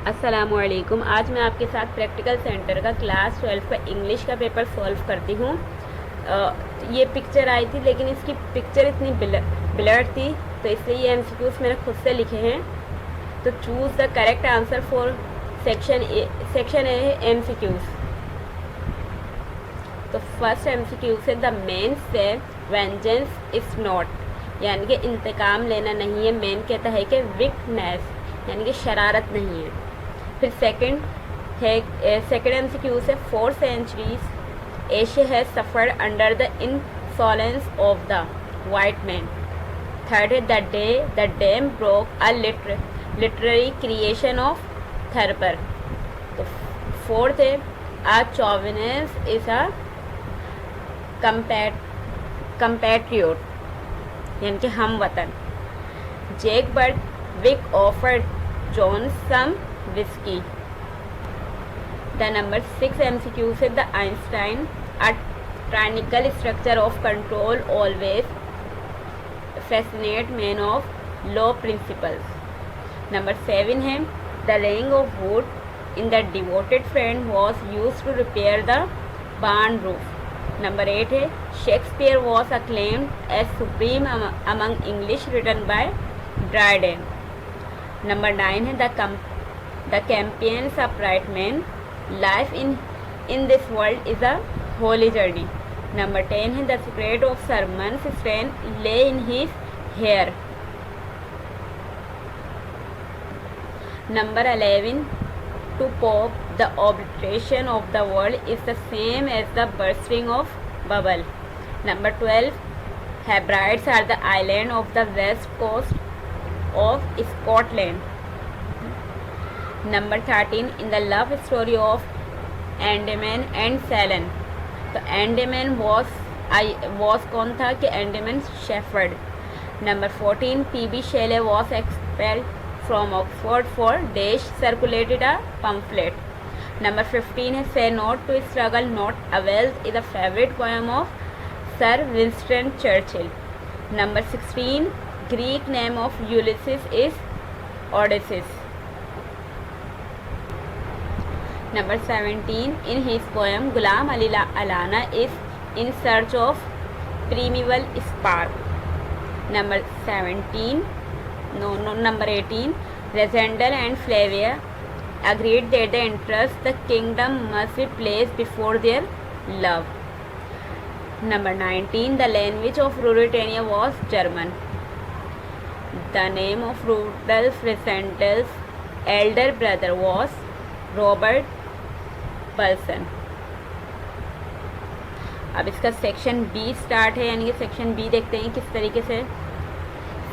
अस्सलामुअलैकुम। आज मैं आपके साथ प्रैक्टिकल सेंटर का क्लास 12 का इंग्लिश का पेपर सॉल्व करती हूँ। ये पिक्चर आई थी लेकिन इसकी पिक्चर इतनी ब्लर थी तो इसलिए ये एमसीक्यूज मैंने खुद से लिखे हैं। तो choose the correct answer for section A है एमसीक्यूज। तो फर्स्ट एमसीक्यू से द मैन से वेंजेंस इज नॉट, यानी कि इंतकाम लेना नहीं है। मैन कहता है कि विकनेस, यानी कि शरारत नहीं है। फिर सेकेंड एमसीक्यू से 4 centuries Asia has suffered under the insolence of the white man. Third है the dam broke a literary creation of Thurber. तो फोर्थ है अ चौविनेस इज अ compatriot, यानी कि हम वतन। Jack Bird Wick offered John some whisky. The number 6 MCQ से the Einstein a tyrannical structure of control always fascinate man of law principles. Number 7 है the laying of wood in the devoted friend was use to repair the barn roof. Number 8 है Shakespeare was acclaimed as supreme among English written by Dryden. Number 9 है the campaigns of right men. Life in this world is a holy journey. Number 10 है the secret of sermon's strength lay in his hair. Number 11 to Pope the obliteration of the world is the same as the bursting of bubble. Number 12 Hebrides are the island of the west coast of Scotland. Number 13 in the love story of Andaman and Ceylon. तो Andaman was कौन था कि Andaman Shepherd. Number 14 P.B. Shelley was expelled from Oxford for dash circulated a pamphlet. Number 15 है Say Not to Struggle Not Avails is a favorite poem of Sir Winston Churchill. Number 16 Greek name of Ulysses is Odysseus. Number 17 in his poem Ghulam Ali Allana is in search of primeval spark. Number 18 Resendal and Flavia agreed that the interest the kingdom must be placed before their love. Number 19 the language of Ruritania was German. The name of Rudolf Resendel's elder brother was Robert Pulson. अब इसका section B start है, यानी कि section B देखते हैं किस तरीके से।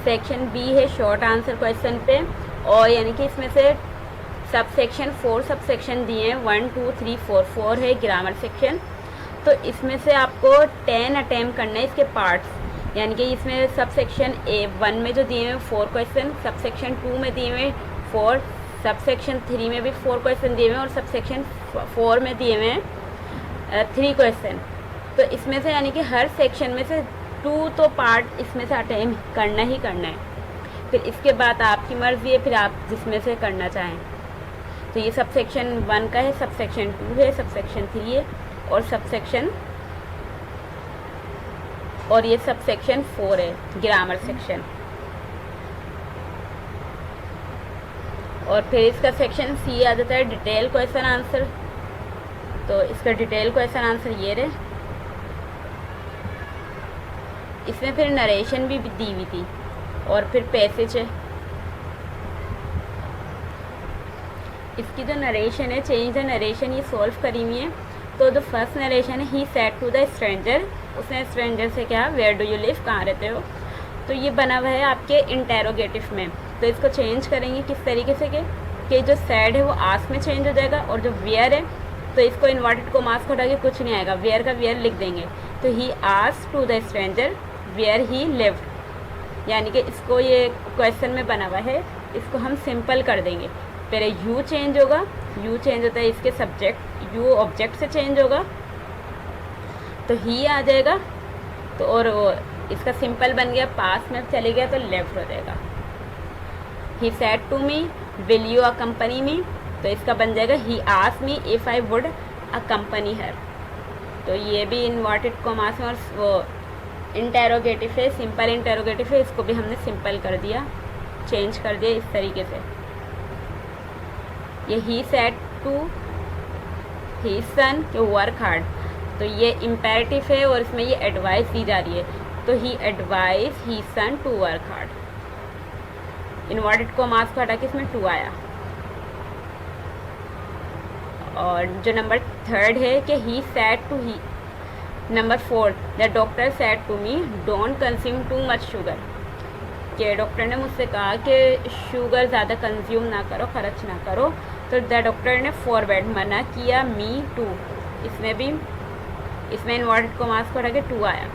सेक्शन बी है शॉर्ट आंसर क्वेश्चन पे, और यानी कि इसमें से सब सेक्शन 4 सब सेक्शन दिए हैं 1 2 3 4 4 है ग्रामर सेक्शन। तो इसमें से आपको 10 अटैम्प्ट करना है इसके पार्ट्स, यानी कि इसमें सब सेक्शन A1 में जो दिए हुए 4 क्वेश्चन, सब सेक्शन 2 में दिए हुए 4, सब सेक्शन 3 में भी 4 क्वेश्चन दिए हुए हैं, और सब सेक्शन 4 में दिए हुए हैं 3 क्वेश्चन। तो इसमें से यानी कि हर सेक्शन में से 2 तो पार्ट इसमें से अटैम्प्ट करना ही करना है। फिर इसके बाद आपकी मर्ज़ी है, फिर आप जिसमें से करना चाहें। तो ये सब सेक्शन 1 का है, सब सेक्शन 2 है, सब सेक्शन 3 है, और सब सेक्शन, और ये सब सेक्शन 4 है ग्रामर सेक्शन। और फिर इसका सेक्शन सी आ जाता है डिटेल क्वेश्चन आंसर। तो इसका डिटेल क्वेश्चन आंसर ये रहे। इसमें फिर नरेशन भी दी हुई थी, और फिर पैसेज है। इसकी जो नरेशन है, चेंज द नरेशन, ये सॉल्व करी हुई है। तो जो फर्स्ट नरेशन है he said to the stranger, उसने स्ट्रेंजर से कहा वेयर डू यू लिव, कहाँ रहते हो। तो ये बना हुआ है आपके इंटेरोगेटिव में। तो इसको चेंज करेंगे किस तरीके से कि जो सैड है वो आस्क में चेंज हो जाएगा, और जो वेयर है तो इसको इन्वर्टेड को मास्क हटा के कुछ नहीं आएगा, वेयर का वेयर लिख देंगे। तो he ask to the stranger where he lived, यानी कि इसको ये क्वेश्चन में बना हुआ है, इसको हम सिंपल कर देंगे। पहले यू चेंज होगा, यू चेंज होता है इसके सब्जेक्ट, यू ऑब्जेक्ट से चेंज होगा तो ही आ जाएगा। तो और इसका सिंपल बन गया, पास में चले गया तो लेफ्ट हो जाएगा। He said to me will you accompany me, तो इसका बन जाएगा he asked me if I would accompany her. तो ये भी इन्वर्टेड कॉमास में, और वो इंटेरोगेटिव है, सिंपल इंटेरोगेटिव है, इसको भी हमने सिंपल कर दिया, चेंज कर दिया इस तरीके से। ये ही सेड टू ही सन कि वर्क हार्ड, तो ये इम्पेरेटिव है और इसमें ये एडवाइस दी जा रही है, तो he advice he son to work hard. Inverted commas को हटा के इसमें टू आया। और जो नंबर 3 है कि he said to he, number 4 the doctor said to me don't consume too much sugar, कि डॉक्टर ने मुझसे कहा कि शुगर ज़्यादा कंज्यूम ना करो, खर्च ना करो, तो द डॉक्टर ने फॉरवर्ड मना किया मी टू, इसमें भी इसमें इन्वर्टेड कॉमास को हटा के टू आया,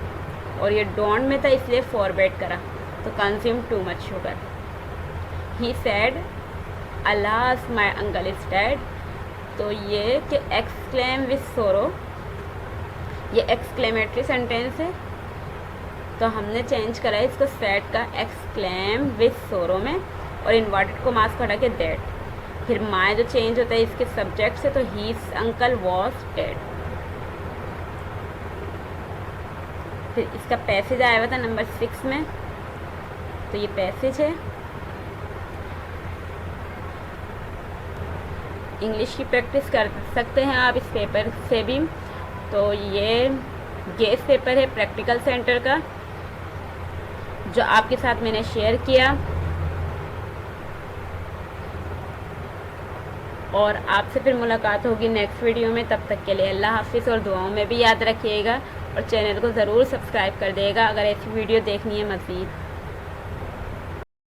और ये डोंट में था इसलिए फॉरवर्ड करा, तो consume too much sugar. He said alas my uncle is dead, तो ये कि एक्सक्लेम विथ सोरो, ये एक्सक्लेमेटरी सेंटेंस है, तो हमने चेंज करा है इसको सेड का एक्सक्लेम विथ सोरो में, और इन्वर्टेड कॉमास को हटा के दैट। फिर माय जो चेंज होता है इसके सब्जेक्ट से, तो हीज अंकल वॉज डेड। फिर इसका पैसेज आया हुआ था नंबर 6 में, तो ये पैसेज है। इंग्लिश की प्रैक्टिस कर सकते हैं आप इस पेपर से भी। तो ये गेस पेपर है प्रैक्टिकल सेंटर का, जो आपके साथ मैंने शेयर किया, और आपसे फिर मुलाकात होगी नेक्स्ट वीडियो में। तब तक के लिए अल्लाह हाफिज़, और दुआओं में भी याद रखिएगा, और चैनल को ज़रूर सब्सक्राइब कर देगा अगर ऐसी वीडियो देखनी है मज़ीद।